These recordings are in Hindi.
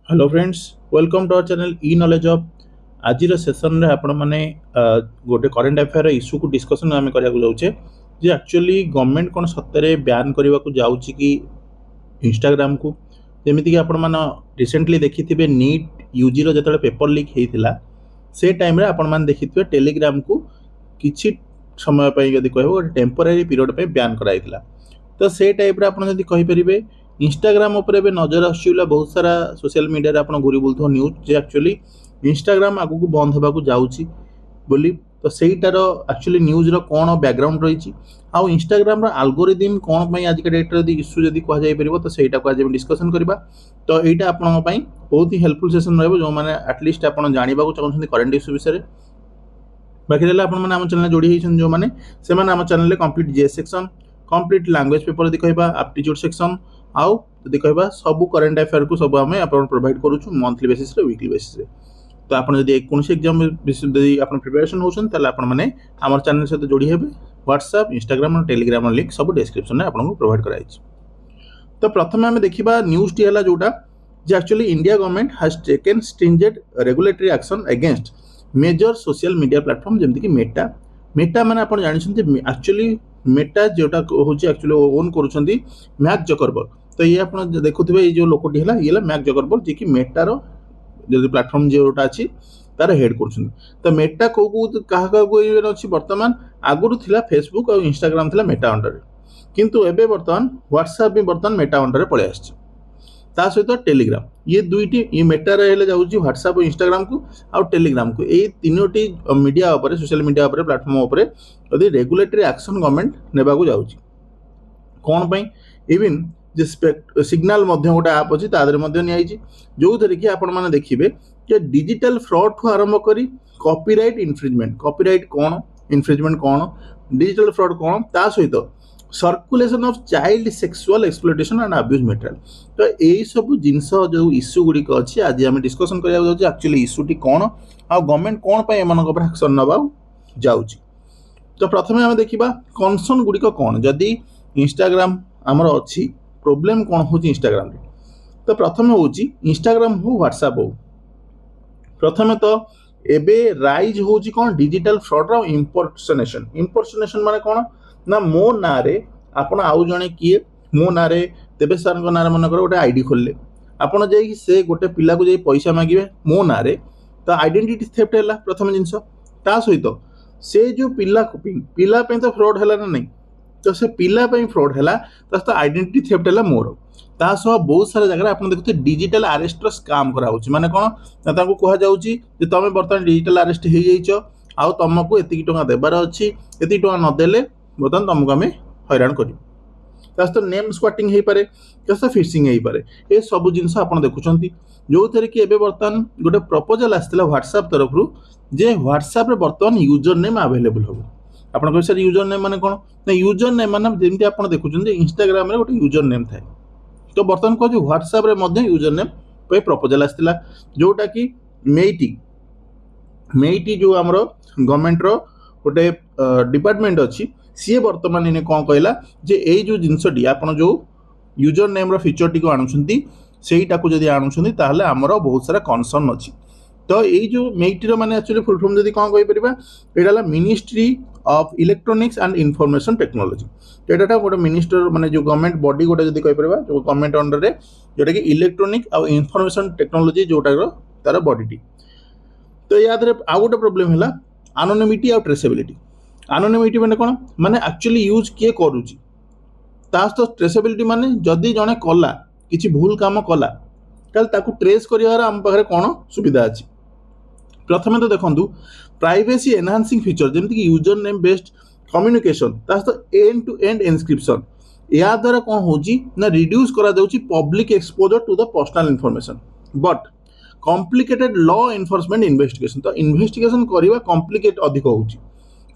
Hello friends, welcome to our channel e knowledge of. आज सेसन रे आपण माने गोटे करेन्ट अफेयर इश्यू को डिस्कशन आम करिया जाउछे जे एक्चुअली गवर्नमेंट कोन सत्तरे बैन करबा को जाउछि कि इंस्टाग्राम को। जेमिति कि आपण माने रिसेंटली देखिथिबे नीट यूजी रो जतले पेपर लीक हेतिला से टाइम रे आपण माने देखिथिबे टेलीग्राम को किछि समय पई यदि कहबो टेम्पररी पीरियड पे बैन कराइतिला। तो से टाइप रे आपण जदि कहि परिबे इंस्टाग्राम उपर एबे नजर आसुला बहुत सारा सोशल मीडिया रे आपण घुरी बुलथो न्यूज जे एक्चुअली इंस्टाग्राम आगु को बंद होबा को जाउची बोली। तो सेटार एक्चुअली न्यूज रो कोन बैकग्राउंड रहिची आ इंस्टाग्राम रो एल्गोरिदम कोन पई आज के डेट रे इश्यू जदि कह जाय परिबो तो सेटा को आज हम डिस्कशन करबा। तो एटा आपण पई बहुत ही हेल्पफुल सेशन रहबो जो माने एटलीस्ट आपण जानिबा को चाहछन करंट इश्यू विषय रे। बाकी रहला आपण माने हम चैनल जोड़ी हिसन जो माने से माने हम चैनल रे complete GS section, complete language paper यदि कहबा, एप्टीट्यूड सेक्शन आउ यदि कहबा सब करंट अफेयर को सब आम आप प्रोवाइड करूँ मंथली बेसिस रे वीकली बेसिस रे। तो आपन जदि कौन एग्जाम यदि आप प्रिपरेशन होछन ताले आपण माने हमर चैनल सहित जोड़ी हेबे। व्हाट्सएप, इंस्टाग्राम और टेलीग्राम लिंक सब डिस्क्रिप्शन में आपन को प्रोवाइड कराइछि। तो प्रथम आम देखिबा न्यूज टी हला जोटा जे actually India government has taken stringent regulatory action against major social media platform जेमति कि मेटा। मेटा माने आपण जानिछन जे एक्चुअली मेटा जोटा होची एक्चुअली ओन करूछंती मार्क जकरबर्ग। तो ये आप देखुए ये जो लोकटी है ये मार्क जकरबर्ग जी कि मेटार जो प्लेटफॉर्म जोटा अच्छी तार हेड कर। तो मेटा को अच्छी बर्तमान आगुरी थिला फेसबुक और इंस्टाग्राम थिला मेटा अंडर, किंतु एबे बर्तमान व्हाट्सएप भी बर्तमान मेटा अंडर पळे आछि। ता सहित टेलीग्राम ये दुईटी ये मेटा रे जाउची व्हाट्सएप और इंस्टाग्राम को आ टेलीग्राम को ये तीनोटी मीडिया ऊपर सोशल मीडिया ऊपर प्लेटफॉर्म ऊपर यदि रेगुलेटरी एक्शन गवर्नमेंट नेबा को जाउची कोन पई इवन जे सिग्नल गोटे आप अच्छी तादर जो थी कि आपण मैंने देखिए कि डिजिटल फ्रॉड ठू आरंभ करी कॉपीराइट इनफ्रिजमेंट, कॉपीराइट कौन, इनफ्रिजमेंट कौन, डिजिटल फ्रॉड कौन, ता सहित circulation of child sexual exploitation and abuse material. तो यही सब जिनस जो इश्यू गुड़िक अच्छी आज आम डिस्कसन करा एक्चुअली इश्यूटी कौन आ गवर्नमेंट कौन पे एमानक एक्शन नवा जाउची। तो प्रथमे आम देखिबा कनसर्न गुड़िक कौन जदि इंस्टाग्राम आमर अच्छी प्रोब्लेम कौन हो इंस्टाग्राम रे। तो प्रथम हूँ इंस्टाग्राम हो व्हाट्सएप हो प्रथम तो एबे राइज हो कौन डिजिटल फ्रॉड रो इम्पर्सनेशन। इम्पर्सनेशन माने कौन ना मो ना रे आपण आउ जणे किए मो ना रे तेबे सर ना रे मन कर गोटे आईडी खोलले आपण जाई से गोटे पिला को जाई पैसा मागिबे मो ना रे तो आइडेंटिटी थेफ्ट हैला प्रथम जिंस। ता सहित से जो पिला पिला पे तो फ्रॉड हैला ना नहीं, तो से पिला पे फ्रॉड हैला तो आइडेंटिटी थेफ्ट हैला मोर। ता सह बहुत सारा जगह आप देखते डिजिटल अरेस्ट स्काम करा होची माने कोन ना ताको कहा जाउची जे तमे बर्तमान डिजिटल अरेस्ट हे जाइछो आ तुमको एतिकी टंका देबार अछि, एतिकी टंका न देले बर्तमान तुमको हमें हैरान करियो। तो नेम स्क्वाटिंग हो पारे, तो फिशिंग हो पारे, ये सब जिनस आप देखुं जो थे कि एबे बर्तमान गोटे प्रपोजल आसाला व्हाट्सएप तरफ जे व्हाट्सएप रे बर्तमान यूजर नेम अवेलेबल हो। आपन कह सर यूजर नेम माने कोन ना यूजर नेम माने जेमति आपन देखुछन इंस्टाग्राम रे गोटे यूजर नेम थाए। तो बर्तमान कह व्हाट्सएप रे मध्य यूजर नेम पे प्रपोजल आसाला जोटा कि मेईटी जो आमर गवर्नमेंट रो गोटे डिपार्टमेंट अच्छी सी बर्तमान इने कौन कहला जे ए जो जिनसटी आपन जो यूजर नेम रो फीचर टी को आणुछंती सेईटा को जदी आणुछंती ताहले हमरो बहुत सारा कंसर्न अछि। तो ये जो मेईटी रो माने एक्चुअली फुल फॉर्म जदी कौन कहि परिबा एडाला ministry of electronics and information technology. तो एटा गोटे मिनिस्टर माने जो गवर्नमेंट बॉडी गोटे जदी कहि परिबा जो गवर्नमेंट अंडर रे जोटा कि इलेक्ट्रॉनिक और इंफॉर्मेशन टेक्नोलॉजी जोटा रो तार बॉडीटी। तो या दरे आ गोटे प्रॉब्लम हैला एनोनिमिटी और ट्रेसेबिलिटी। एनोनिमिटी माने कोन माने एक्चुअली यूज किए करूची तास तो ट्रेसेबिलिटी माने जदी जने कला किछि भूल काम कला ताल ताकू ट्रेस करिवार हम पाखरे कोन सुविधा अछि। प्रथमे तो देखंतु प्राइवेसी एनहांसिंग फीचर जेमति कि यूजर नेम बेस्ड कम्युनिकेशन तास तो एंड टू एंड एन्क्रिप्शन या द्वारा कोन होची ना रिड्यूस करा जाउची public exposure to the personal information but complicated law enforcement investigation. तो इन्वेस्टिगेशन करिवा कॉम्प्लिकेट अधिक होची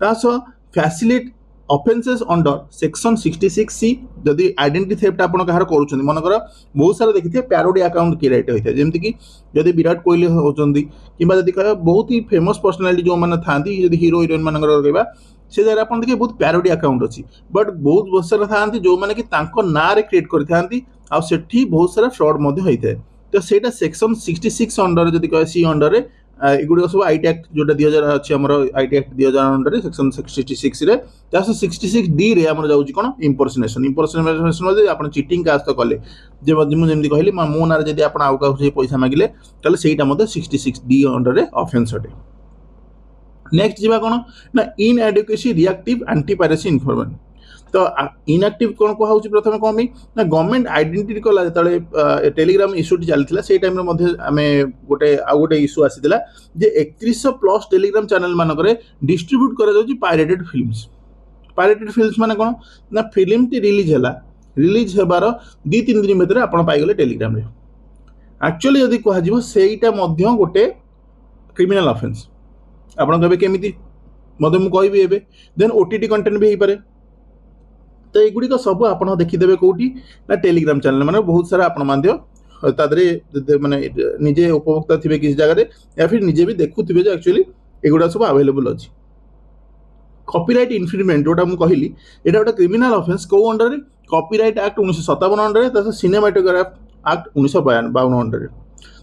तासो facilitate offences under section 66C जदि आइडेंटिटी थेफ्ट आपण कहार करूछन मनकर बहुत सारा देखिथे पैरोडी अकाउंट क्रिएट होइथे जेमति कि जदि विराट कोहली होचंदी किबा जदि कह बहुत ही फेमस पर्सनालिटी जो माने थांती जदि हीरो हीरोइन मानकर कहबा से जरा आपण देखि बहुत पैरोडी अकाउंट अछि बट बहुत सारा थांती जो माने कि तांको ना रे क्रिएट करि थांती आ सेठी बहुत सारा फ्रॉड मध्ये होइथे। तो सेटा सेक्शन 66 अंडर जदि कह सी अंडर एगुड़ी सब आईटी एक्ट जोटा 2000 अच्छी आम आईटी एक्ट 2000 अंडर सेक्शन 66 रे 66 डी रे आम जाऊँगी कौन इम्पर्सनेशन इम्पर्सनेशन आप चिटिंग काज तो कले मुझे कहली मो ना जब आप आउ क्या पैसा मागिले ताले सेटा 66 डी अंडर ऑफेंस अटे। नेक्स्ट जीवा कौन ना इनएडुकेसी रिएक्टिव एंटी पायरेसी इन्फॉर्मेशन। तो इनएक्टिव कौन कहुँ प्रथम कौन ना गवर्नमेंट आइडेंटिटी कला जो टेलीग्राम इश्यूटी चलता से टाइम आम गोटे आउ गोटे इश्यू आसाला जे 3100+ टेलीग्राम चैनल मानक डिस्ट्रीब्यूट कर पायरेटेड फिल्म्स। पायरेटेड फिल्म्स माने कौन ना फिल्म टी रिलीज होबार 2-3 दिन भीतर आप पाइगले टेलीग्राम रे। एक्चुअली यदि कह सेटा गोटे क्रिमिनल ऑफेंस आपन कहे केमिति मते मु कहबी एबे देन ओटीटी कंटेंट भी हो पारे। तो युड़िक सब आप देखीदे कौटी ना टेलीग्राम चैनल माने बहुत सारा आपण माने निजे उपभोक्ता थे किसी जगह या फिर निजे भी देखुवे जो एक्चुअली एगुड़ा सब अवेलेबल अच्छी। कॉपीराइट इन्फ्रिंजमेंट जोटा मुझे कहली एटा गोटे क्रिमिनल ऑफेंस कौ under copyright act 1957 under cinematograph act 1952 under.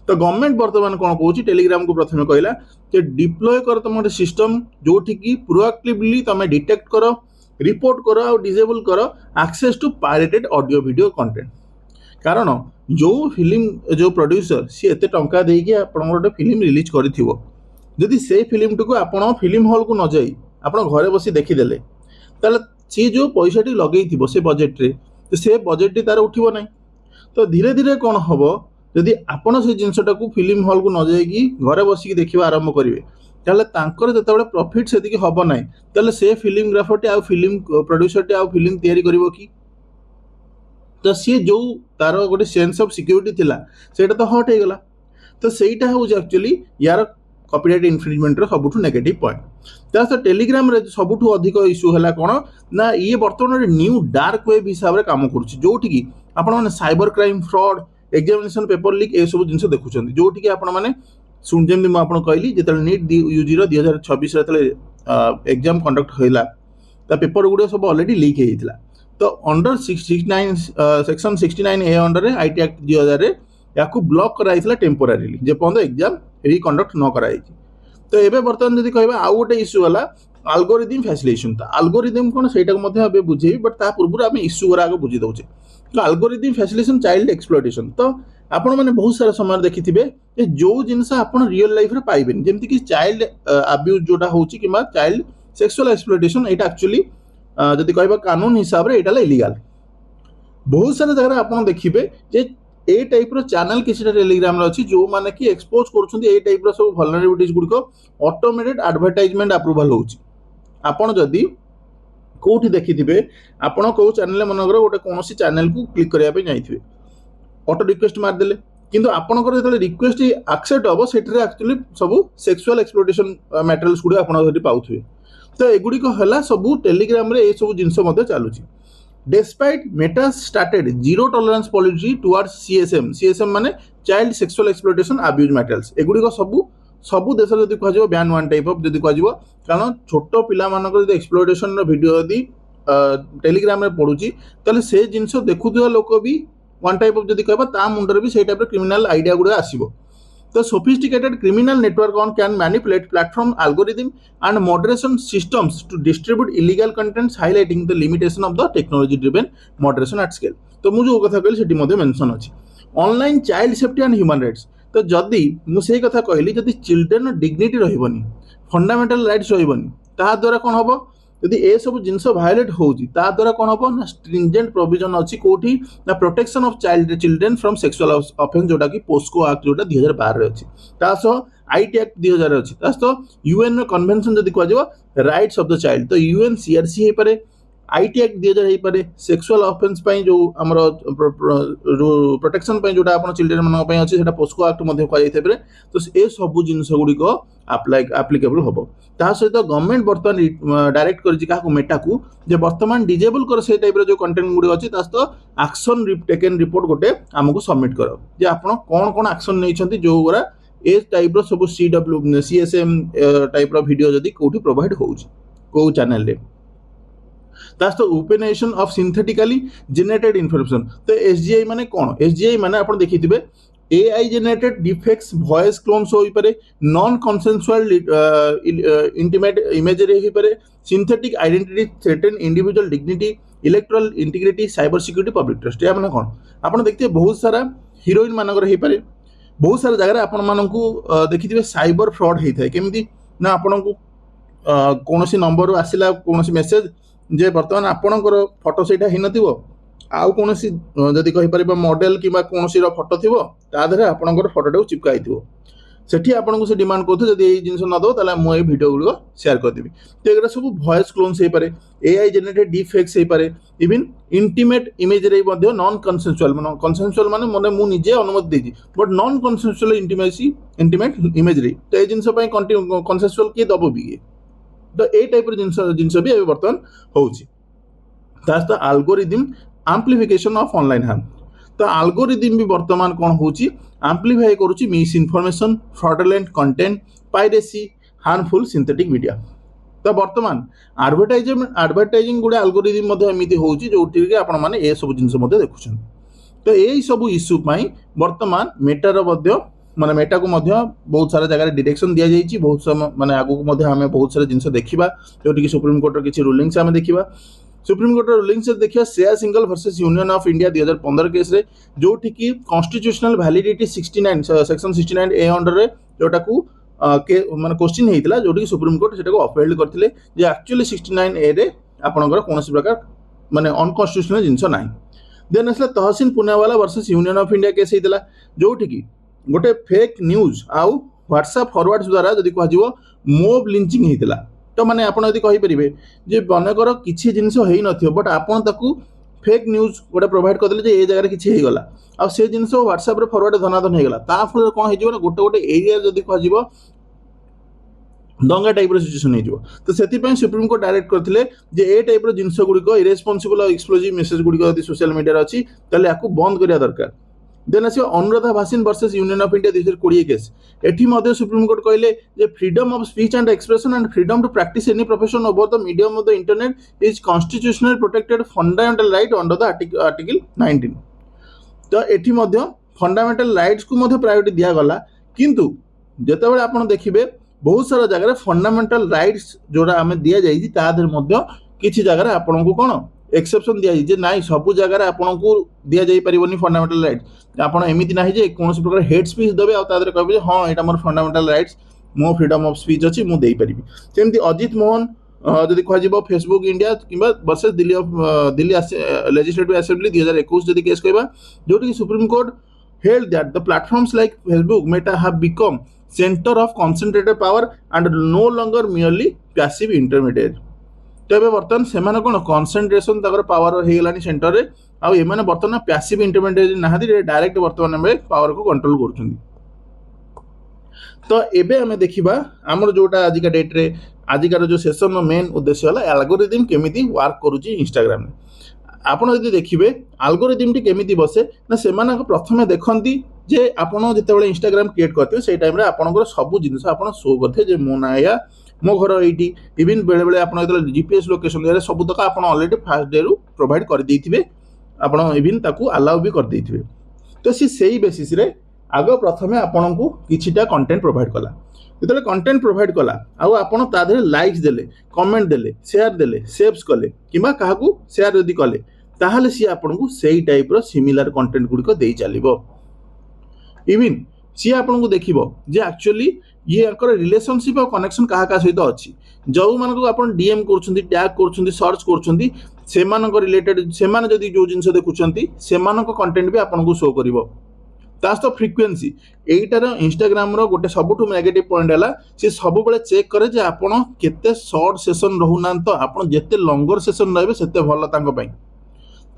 तो गवर्नमेंट बर्तमान कौन कौच टेलीग्राम को प्रथम कहला कि डिप्लॉय कर तुम गोटे सिस्टम जोटि की प्रोएक्टिवली तुम डिटेक्ट कर रिपोर्ट कर और डिजेबल कर access to pirated audio video content. कारण जो फिल्म जो प्रोड्यूसर सी एत टंका देकी आपन गोटे फिल्म रिलीज करिथिबो जदि से फिल्म टू आपन फिल्म हॉल को न जाई आपन घरे बसी देखीदेले ताले सी जो पैसाटी लगेइथिबो से बजेट रे तो से बजेट तार उठिबो नहीं। तो धीरे धीरे कौन हम जदि आपन से जिनसटा को फिल्म हॉल को न जाइकी घरे बसिकी देखा आरंभ करेंगे ताले तांकर जतबेले प्रॉफिट सेतिकी हबो नाही ताले से फिल्मग्राफरटी आ फिल्म प्रोड्यूसरटी आ फिल्म तैयारी करिवो की। तो सी जो तार गोटे सेंस ऑफ सिक्योरिटी थिला सेटा तो हट हो गला। तो सेटा हो एक्चुअली यार कॉपीराइट इन्फ्रिंजमेंट सबुठु नेगेटिव पॉइंट। तो टेलीग्राम रे सबुठु अधिक इश्यू है कौन ना ये बर्तमान न्यू डार्क वेब हिसाब से काम करुच्ची जोटि की आपण माने cyber crime fraud examination paper leak ए सब जिन देखुं जोटि की आपण माने सुन जमी मुझे कहली जो नीट यूजी 2026 एग्जाम कंडक्ट होगा तो पेपर गुड़ा सब ऑलरेडी लीक होता। तो under 69 section 69 A under IT act 2000 या ब्लॉक कराइला टेम्पोरारीली जे पर्यटन एग्जाम रिकंडक्ट न कराई। तो ये बर्तमान जब कह आउ गोटे इश्यू है आल्गोरिदम फैसिलिटेशन। तो आल्गोरिदम कौन से बुझे बट ता पूर्व आम इश्यू गुरा बुझी दौचे। तो आल्गोरिदम फैसिलिटेशन चाइल्ड एक्सप्लॉयटेशन। तो आपण मैंने बहुत सारा समय देखिए जो जिनस आप रियल लाइफ रे पाइबेन जेमती कि चाइल्ड अब्यूज जोटा होची कि चाइल्ड सेक्सुअल एक्सप्लॉयटेशन एटा एक्चुअली जदि कहबा कानून हिसाब रे एटा इलीगल। बहुत सारा जगह आप देखिए जे ए टाइप रो चैनल किसी टेलीग्राम रे अछि जो माने कि एक्सपोज करूछंती ए टाइप रो सब वल्नरेबिलिटीज गुडको ऑटोमेटेड एडवर्टाइजमेंट अप्रूवल होउची। आपण जदि कोठी देखिथिबे आपण को चैनल मनगर गोटे कोनोसी चैनल को क्लिक करिया पे जाइथिबे ऑटो रिक्वेस्ट मार देले किंतु आपनकर जतले रिक्वेस्ट एक्सेप्ट हबो सेटरे एक्चुअली सब सेक्सुअल एक्सप्लॉयटेशन मटेरियल्स गुडी आपण जति पाउथिबे। तो एगुडी को हला सब टेलीग्राम रे ए सब जिंस मध्ये चालुची। Despite Meta started zero tolerance policy towards CSM माने child sexual exploitation abuse materials एगुडी को सबु देश जदि कह बैन वन टाइप ऑफ जदि कह कारण छोट पिला मानकर जदि एक्सप्लॉयटेशन रो वीडियो जदि टेलीग्राम रे पडुची तले से जिंस देखुथिबा लोक भी वन टाइप ऑफ जदि कहबा ता मुंडर भी से टाइप क्रिमिनल आइडिया गुडा आसीबो। तो sophisticated criminal network can manipulate platform algorithm and moderation systems to distribute illegal contents, highlighting the limitation of the technology driven moderation at scale। तो मुझे वो कथा कहली सेठी मध्ये मेंशन अछि online child safety and human rights. तो जदि मु सेही कथा कहली जदि चिल्ड्रेन डिग्निटी रहिबनी फंडामेंटल राइट्स रहिबनी ता द्वारा कोन हबो यदि ए सब जिनस वायलेट होउची ता द्वारा कोन हबो ना स्ट्रिंजेंट प्रोविजन अछि कोठी ना protection of children from sexual offence जोटा की पोस्को एक्ट जोटा 2012 रे अछि ता सो आईटी एक्ट 2000 रे अछि ता सो यूएन कन्वेंशन जदि कहजो राइट्स ऑफ द चाइल्ड तो यूएन सीआरसी हे पारे आईटी एक्ट 2000 हे पारे सेक्सुअल ऑफेंस पई जो हमर प्रोटेक्शन पई जोटा आपण चिल्ड्रेन मन पई अछि सेटा पोस्को एक्ट मध्ये कहै थेबरे। तो ए सब जिनस गुडी को एप्लीकेबल होबो। ता सहित गवर्नमेंट बर्तमान डायरेक्ट करछि काकू मेटा को जे वर्तमान डिजेबल कर से टाइप रो जो कंटेंट गुडी अछि ता तो एक्शन टेकन रिपोर्ट गोटे हमकु सबमिट करो जे आपण कोन कोन एक्शन नै छथि जो गोरा ए टाइप रो सब सीएसएम टाइप रो वीडियो जदी कोठी प्रोवाइड होउछि को चैनल ले तो ओपनेशन ऑफ सिंथेटिकली जनरेटेड इनफॉरमेशन। तो एसजीआई माने कौन एसजीआई माने आपण देखिथिबे AI generated deepfakes voice clones हो पारे, नॉन कन्सेंसुअल इंटीमेट इमेजरी हो पारे, synthetic identity threaten individual dignity, electoral integrity, cyber security, public trust. या माने कोन आपण देखते बहुत सारा हीरोइन मानकर हो पारे, बहुत सारा जगह आपण मानकू देखिथिबे साइबर फ्रॉड होता है। केमिति ना आपनकू कौन नंबर आसला कौन मेसेज जे बर्तमान आपणकर फोटो से नथिबो, आउ कौन जदि कहीपर मॉडल कि कौन फोटो थी तादे आपंकर फोटोटा चिपकाई थो, सेठी आपको से डिमांड करूँ जब ये जिन न दो ताला मुझे वीडियो गुड़िक शेयर करदेवी। तो ये सब वॉइस क्लोन्स हो पारे, AI जनरेटेड डिफेक्ट्स हो पारे, even intimate imagery non consensual consensual माने मने मु निजे अनुमति देजी but non consensual intimacy intimate imagery. तो ये जिनस कन्सेंसुअल किए दब भी तो ये टाइप जिनस भी बर्तमान हो algorithm amplification of online harm. तो एल्गोरिदम भी बर्तमान कौन होची एम्प्लीफाई करुची miss information, fraudulent content, piracy, harmful synthetic media. तो बर्तमान एडवर्टाइजिंग गुडे एल्गोरिदम एमती होची जोटी के आपण माने ए सब जिंस मध्य देखुछन। तो यही सब इश्यू पई बर्तमान मेटार मध्य माने मेटा को मध्य बहुत सारा जगह डायरेक्शन दिया जाइए, बहुत समय माने आगु को मध्य हमें बहुत सारा जिंस देखिबा जोटी कि सुप्रीम कोर्ट किछि रूलिंग्स हमें देखिबा। सुप्रीम कोर्ट रूलिंग से देखिए share single versus union of India 2015 case रे जोठी की constitutional validity 69 section 69 A under रे जोटा को माने क्वेश्चन हेइतला जोठी सुप्रीम कोर्ट सेटा को अपहेल्ड करथिले जे एक्चुअली 69 ए रे आपनकर कोनोसी प्रकार माने अनकॉन्स्टिट्यूशनल जिंस नाही। देन असला Tehseen Poonawalla versus union of India case हेइतला जोठी की गोटे फेक न्यूज आउ व्हाट्सएप फॉरवर्ड्स द्वारा जदि कहजिवो मोब लिंचिंग हेइतला। तो माने आपण यदि कहींपर जे बनकर किसी जिनस हो नथियो बट आपन ताकू फेक न्यूज गोटे प्रोवाइड करदेले जे ए जगह किसी होगला आ से जिनस व्हाट्सएप रे फॉरवर्ड धनाधन होगला ता फल कौन हो गोटे गोटे एरिया जदि कहजिवो दंगा टाइप सिचुएसन हो। तो से सुप्रीम कोर्ट डायरेक्ट करथिले जे ए टाइप जिनस गुड़िक इरेस्पॉन्सिबल और एक्सप्लोजिव मेसेज गुड़िक यदि सोशल मीडिया अच्छी ताले याकू बंद करिया दरकार। देन आस Anuradha Bhasin versus union of India 2020 case. एठी मध्य सुप्रीम कोर्ट कहले जे freedom of speech and expression and freedom to practice any profession over the medium of the internet is constitutional protected fundamental right under the article 19। तो एठी मध्य फंडामेंटल राइट्स को मध्य प्रायोरिटी दिया गला, किंतु जेतेबेले आपण देखिबे बहुत सारा जगह फंडामेंटल राइट्स जोड़ा आमे दिया जाइछि तादर मध्य किछि जगह आपण को कोन एक्सेप्शन दिया जे नाई सब जगह आपन को दिया जाई परिबनी फंडामेंटल राइट्स। आपन एमिति नाही जे कोनोसी प्रकार हेट स्पीच देबे आ तादर कहबे जे हां एटा मोर फंडामेंटल राइट्स मो फ्रीडम ऑफ स्पीच अछि मु देई परिबी। सेमति अजित मोहन जदि कह जिवो फेसबुक इंडिया किबा वर्सेस दिल्ली लेजिस्लेटिव असेंबली 2021 जदि केस कहबा जोटी supreme court held that the platforms like Facebook, Meta have become center of concentrated power and no longer merely passive intermediate। तो ये बर्तमान से कौन कनसेंट्रेशन पावर हो गलानी सेंटर रे आ एमाने बर्तमान पैसिव इंटरमीडिएट नाहादी डायरेक्ट बर्तमान में पावर को कंट्रोल करुछंदी। तो एबे हमें देखिबा हमर जोटा आजिका डेट रे आजिकार जो सेशन नो मेन उद्देश्य होला एल्गोरिदम केमिति वर्क करूची इंस्टाग्राम रे। आपण यदि देखिबे एल्गोरिदम टी केमिति बसे ना सेमाना प्रथमे देखंती जे आपण जेतेबेले इंस्टाग्राम क्रिएट करथियो सेई टाइम रे आपनकर सब जिंस आपण शो करथे जे मो नाया मो घर ये इवन बेले बेले आप जीपीएस लोकेशन दे सब तक आप अलरेडी फास्ट डे रु प्रोवाइड कर देथिबे, आपण इवन ताकू अलाउ भी कर देथिबे। तो सी बेसिस रे आग प्रथमे आपण को किछिटा कंटेंट प्रोवाइड कला, जेतेबेले कंटेंट प्रोवाइड कला आउ आपण ता देले लाइक्स देले, कमेंट देले, शेयर देले, सेव्स कले किबा काहाकू शेयर यदि कले ताहाले सी आपण को सेही टाइप रो सिमिलर कंटेंट गुडी को देई चलिबो। इवन सी आपण को देखिबो जे एक्चुअली ये आकर रिलेशनशिप और कनेक्शन कहा का सहित अच्छी जो मानक आपण डीएम करछंती, टैग करछंती, सर्च करछंती सेमानक रिलेटेड सेमान जदी जो जिंस देखुछंती सेमानक कंटेंट भी आपण को शो करिवो। तास तो फ्रीक्वेंसी एटार इंस्टाग्राम रो गोटे सबुठु नेगेटिव पॉइंट हैला से सब बेले चेक करे जे आपण केते शॉर्ट सेशन रहुना, तो आपण जेते लॉन्गर सेशन रहबे सेते भलो तांको पई।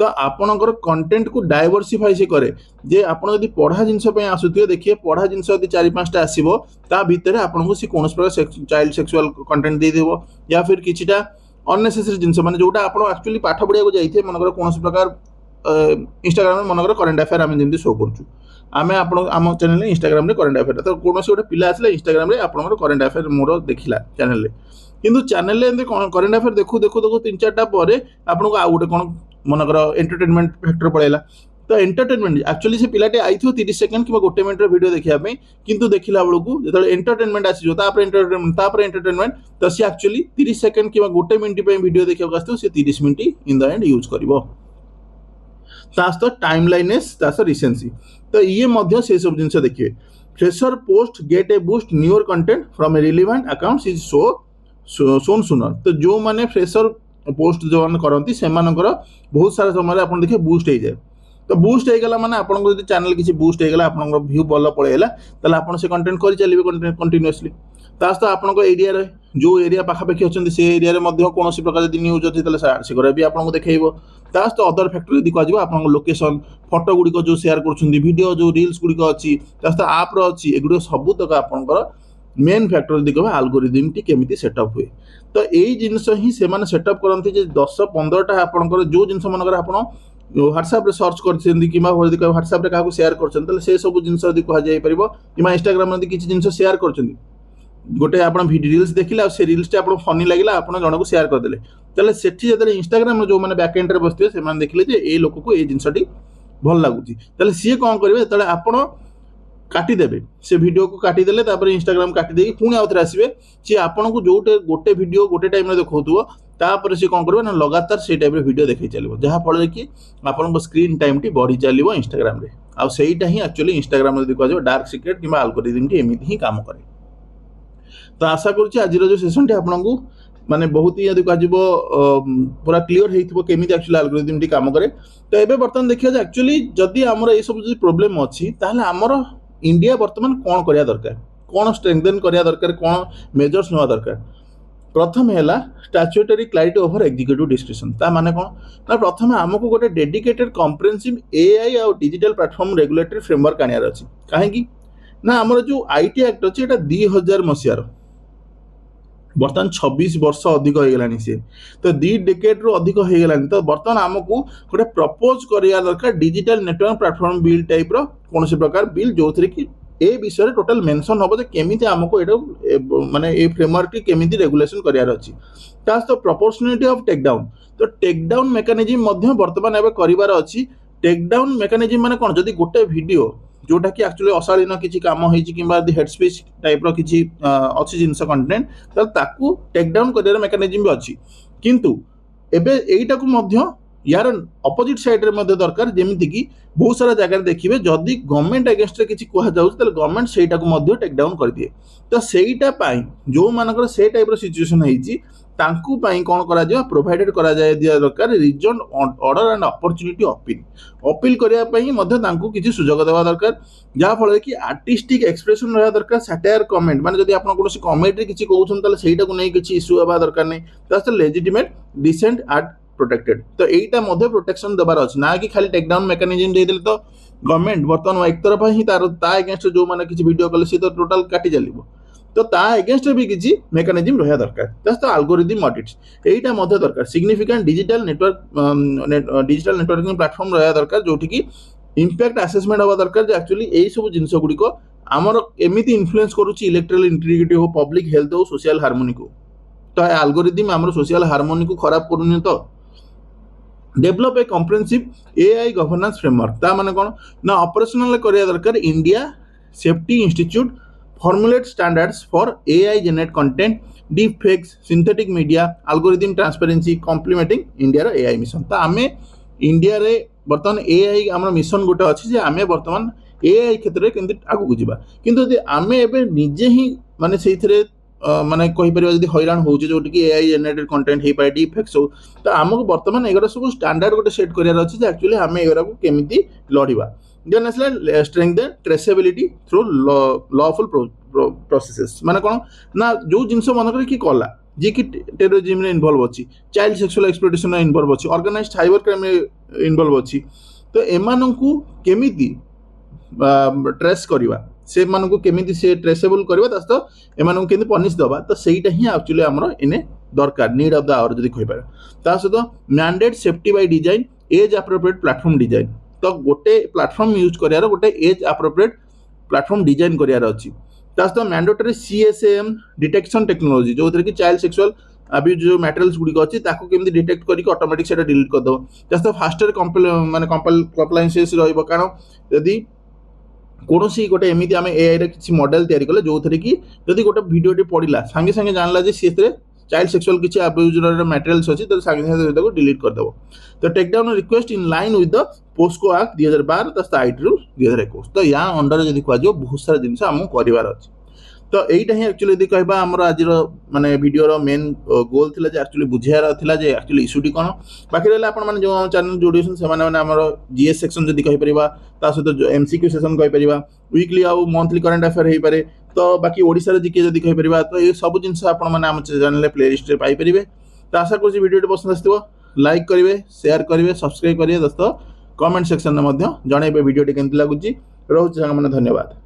तो आपणकर कंटेंट को डाइवर्सिफाई से करे जे आपण यदि पढ़ा जिनस आसुथिबे देखिए पढ़ा जिनस यदि 4-5टा आसीबो ता भितर आपनको सी कोनस प्रकार चाइल्ड सेक्सुअल कंटेंट दे देबो या फिर किछिटा अननेसेसरी जिनस माने जोटा आपण एक्चुअली पाठ पढ़िया को जाइथे मनकर कोनस प्रकार इंस्टाग्राम में मनकर करंट अफेयर आमे जेंति शो करछु आमे आपण आम चैनल इंस्टाग्राम रे करंट अफेयर तो कोनस गोटे पिला आसला इंस्टाग्राम रे आपणकर करंट अफेयर मोर देखिला चैनल रे, किंतु चैनल रे एंते करंट अफेयर देखु 3-4टा परे आपनको आ गोटे कोन मनकर एंटरटेनमेंट फैक्टर पळेला तो एंटरटेनमेंट एक्चुअली से पिलाटे आई 30 सेकंड कि 1 मिनट वीडियो देखा किंतु देखला बेलू जो एंटरटेनमेंट आसीजो एंटरटेनमेंट तो सी एक्चुअली 30 सेकंड कि 1 मिनट वीडियो देखा आसो सी 30 minute in the end use करिवो तास्तो टाइमलाइनेस तासो रिसेंसी तो ये मध्य से सब जिंस देखिए fresher post get a boost newer content from a relevant accounts is shown sooner तो जो माने फ्रेशर पोस्ट जो माने करंती से मानकर बहुत सारा समय आपन देखिए बूस्ट हो जाए तो बूस्ट हो गला माने आपन को चैनल किसी बूस्ट हो गला आपन व्यू भल पळेला तले आपन से कंटेंट करि चलिबे कंटेंट कंटीन्यूअसली तास्तो आपन को एरिया रे जो एरिया पाखापाखि अच्छे से एरिया रे मध्य कौन प्रकार यदि न्यूज अच्छी से भी आपको देखो तास्तो अदर फैक्टर यदि कह आप लोकेशन फोटो गुड़िक जो शेयर कर जो रील्स गुड़िक अच्छी तास्तो आप अच्छी एगुड़ सब तक आपंकर मेन फैक्टर यदि कह आल्गोरिदम टी केमिति सेटअप हुए तो यही जिनस ही से सेटअप करते 10-15टा आपंकर जो जिनस मनकर आप व्हाट्सएप रे सर्च करछेंदी किमा व्हाट्सएप रे काको शेयर करछन से सब जिनस यदि कह जाय परिबो किमा इंस्टाग्राम रे किछि जिनस शेयर करछन गोटे आप रील्स देखिले से रील्स आप फनी लगे आप जन को शेयर करदे तेल से इंस्टाग्राम जो मैंने बैकएंड रे बसते से देखिले जे ए लोक को ये जिनसटी भल लगुची तेल सी कौन करेंगे जो आप काटिदेवे से वीडियो को काटिदेले इंस्टाग्राम काटिदे पुणी आउ थे आसवे सी आपन को जो गोटे वीडियो गोटे टाइम देखो तापर से कौन करेंगे ना लगातार से टाइप वीडियो देखी चलो जहाँफल कि आपन स्क्रीन टाइम टी बढ़ी चलो इंस्टाग्राम रे आईटा ही एक्चुअली इंस्टाग्राम कह डार्क सिक्रेट कि आल्गोरिदम टी एमती ही काम करे तो आशा करुच्ची आज जो सेशन टी आपको माने बहुत ही यदि कह पूरा क्लीयर हो केमी एक्चुअली आल्गोरिदम टी काम करे तो ये बर्तमान देखिए एक्चुअली जदि आमर ये सब प्रोब्लेम अच्छी ताहले आमर इंडिया बर्तमान कौन करिया दरकार कौन स्ट्रेंथन करिया दरकार कौन मेजर्स नेवा दरकार प्रथम है statutory clarity over executive description ता माने कौन ना प्रथम आमको गोटे डेडिकेटेड कॉम्प्रिहेंसिव एआई और डिजिटल प्लेटफॉर्म रेगुलेटरी फ्रेमवर्क आनियार अछि काहेकि ना आमर जो आईटी एक्ट अच्छी 2000 मसीहार बर्तमान 26 वर्ष अधिक हो गलानी सी तो 2 डेकेड रु अधिक हो गलानी तो बर्तमान आमको गोटे प्रपोज करिया दरकार digital network platform bill type रो कौन प्रकार बिल जो थरे कि ए विषय टोटल मेंशन हबो जे केमिति आमको एटा माने ए फ्रेमवर्क टी केमिति रेगुलेशन करियार अछि तास तो प्रोपोर्शनलिटी ऑफ टेक डाउन तो टेक डाउन मेकानिज्म मध्य वर्तमान एबे करिवार अछि टेक डाउन मेकानिज्म माने कोन जदी गोटे वीडियो जोटा कि एक्चुअली अशालीन किसी काम होइछि किंबा हेड स्पीच टाइप रो किछि अछि जिंस कंटेंट त ताकू टेक डाउन करियर मेकानिज्म भी अछि किंतु एबे एइटा को मध्य यार अपोजिट साइड रे मध्य दरकार जेमिति कि बहुत सारा जगह देखिबे जदि गवर्नमेंट अगेंस्ट रे किछि कहा जाउछ त गवर्नमेंट सेटा को मध्य टेक डाउन कर दिए तो सेटा पाई जो मानकर से टाइप रो सिचुएशन होइछि तांकू पाई कोन करा जाय प्रोवाइडेड करा जाय दिया दरकार reason order and opportunity appeal करिया पई मध्य तांकू किछि सुजोग देवा दरकार जा फल कि आर्टिस्टिक एक्सप्रेशन रहा दरकार सटायर कमेंट माने जदि आपण कोनोसी कमेंट रे किछि कहउछन तले सेटा को नै किछि इशू हेबा दरकार नै तास लेजिटिमेट डिसेंट आर्ट प्रोटेक्टेड तो एटा मध्य प्रोटेक्शन देबार अछि ना कि खाली टेक डाउन मेकानिज्म दे देले तो गवर्नमेंट बर्तमान एक तरफ ही तार ता अगेंस्ट जो माने किछि वीडियो कले सी तो टोटल काटी चलिबो तो ता अगेंस्ट भी किछि मेकानिज्म रहया दरकार जस्ट एल्गोरिदम ऑडिट्स एटा मध्य दरकार सिग्निफिकेंट डिजिटल नेटवर्किंग प्लेटफॉर्म रहया दरकार जोठी कि इंपैक्ट असेसमेंट होबा दरकार जे एक्चुअली एई सब जिंस गुडी को हमर एमिति इन्फ्लुएंस करूची इलेक्ट्रल इंटीग्रिटी हो पब्लिक हेल्थ हो सोशल हार्मोनी को तो एल्गोरिदम हमर सोशल हार्मोनी को खराब करूनी तो develop a comprehensive AI governance framework ता माने कोन ना ऑपरेशनल करिया दरकार India safety institute formulate standards for AI generate content deep fakes synthetic media algorithm transparency complementing India रो एआई मिशन ता आमे इंडिया रे बर्तमान एआई हमर मिशन गोटे अछि जे आमे बर्तमान एआई क्षेत्र रे केंति आगु जिबा किंतु जे आमे एबे निजे ही माने सेइथरे माने कहि परिबा जदी हैरान होउचे जोटी कि एआई जनरेटेड कंटेंट हे पाए डीप फेक्स हो तो आमको बर्तमान एगरा सब स्टैंडर्ड गोटे सेट करियार अछि जे एक्चुअली आमे एगरा को केमिति लढिबा देन असला strengthen traceability through lawful processes माने कोन ना जो जिंस मन करे कि कला जे कि टेररिज्म रे इन्वॉल्व अछि चाइल्ड सेक्सुअल एक्सप्लॉयटेशन रे इन्वॉल्व अछि ऑर्गेनाइज्ड साइबर क्राइम रे इन्वॉल्व अछि तो एमानंकु केमिति ट्रेस करिवा से मानक केमिति से ट्रेसेबल करबा तस तो एमानक केमिति पनिश दबा तो सेटा ही एक्चुअली हमरो इने दरकार नीड ऑफ द आवर जदी कहि पारे ता सतो mandate safety by design age appropriate platform design तो गोटे प्लेटफॉर्म यूज करियार गोटे एज एप्रोप्रिएट प्लेटफॉर्म डिजाइन करियार अछि तास तो मैंडेटरी सीएसएम डिटेक्शन टेक्नोलॉजी जो कि चाइल्ड सेक्सुअल अब्यूज जो मटेरियल्स गुड़िक अच्छी केମିତି डिटेक्ट करके ऑटोमेटिक से डिलीट करदेव जस्ट फास्टर माने कंप्लायंसेस रहिबो कारण यदि कौन गोटे एमती आम एआई किसी मॉडल तैयारी कले जो थे कि जदि गोटे भिडियो पढ़ला सांगे सांगे जानला जे सी चाइल्ड सेक्सुअल किसी अब्यूजर मटेरियल्स अच्छी तो सांगे सांगे डिलीट करदेव तो takedown request in line with the POCSO act 2012 the IT rule 2021 तो या अंडर जब कह बहुत सारा जिन आमको कर अच्छे तो यहीटा ही एक्चुअली यदि कहबा हमर आज माने वीडियो मेन गोल थिला जे एक्चुअली बुझियार थिला जे एक्चुअली इश्यूटी कोन बाकी रहला आपण माने जो चैनल जोडिसन से माने हमर जीएस सेक्शन जदि कहि परिबा ता सहित जो एमसीक्यू सेशन कहि परिबा वीकली आ मंथली करंट अफेयर हे पारे तो बाकी ओडिसा रे जीके जदि कहि परिबा तो ये सब जिंस आपण माने हम चैनल प्लेलिस्ट रे पाई परिबे तो आशा करछि वीडियो पसंद आस्थिबो लाइक करिवे शेयर करिवे सब्सक्राइब करिवे दोस्तों कमेंट सेक्शन में जणेबे वीडियो केमति लागुची रहउछि संग माने धन्यवाद।